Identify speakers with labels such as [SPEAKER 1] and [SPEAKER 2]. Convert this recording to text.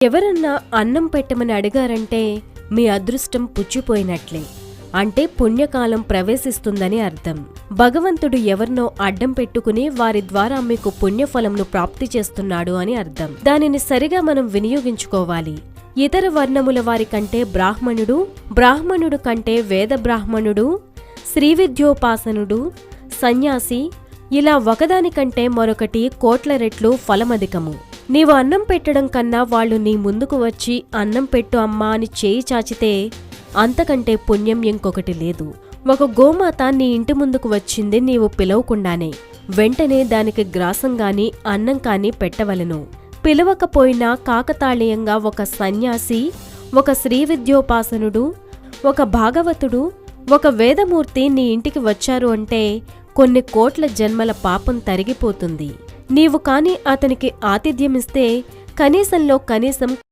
[SPEAKER 1] ఎవరన్నా అన్నం పెట్టమని అడిగారంటే మీ అదృష్టం పుచ్చిపోయినట్లే. అంటే పుణ్యకాలం ప్రవేశిస్తుందని అర్థం. భగవంతుడు ఎవరినో అడ్డం పెట్టుకుని వారి ద్వారా మీకు పుణ్యఫలంను ప్రాప్తి చేస్తున్నాడు అని అర్థం. దానిని సరిగా మనం వినియోగించుకోవాలి. ఇతర వర్ణముల వారి కంటే బ్రాహ్మణుడు కంటే వేద బ్రాహ్మణుడు, శ్రీవిద్యోపాసనుడు, సన్యాసి, ఇలా ఒకదానికంటే మరొకటి కోట్ల రెట్లు ఫలమధికము. నీవు అన్నం పెట్టడం కన్నా వాళ్ళు నీ ముందుకు వచ్చి అన్నం పెట్టు అమ్మా అని చేయి చాచితే అంతకంటే పుణ్యం ఇంకొకటి లేదు. ఒక గోమాత నీ ఇంటి ముందుకు వచ్చింది నీవు పిలవకుండానే. వెంటనే దానికి గ్రాసం గాని అన్నం కాని పెట్టవలెను. పిలవకపోయినా కాకతాళీయంగా ఒక సన్యాసి, ఒక శ్రీవిద్యోపాసనుడు, ఒక భాగవతుడు, ఒక వేదమూర్తి నీ ఇంటికి వచ్చారు అంటే కొన్ని కోట్ల జన్మల పాపం తరిగిపోతుంది. నీవు కాని అతనికి ఆతిథ్యమిస్తే కనీసంలో కనీసం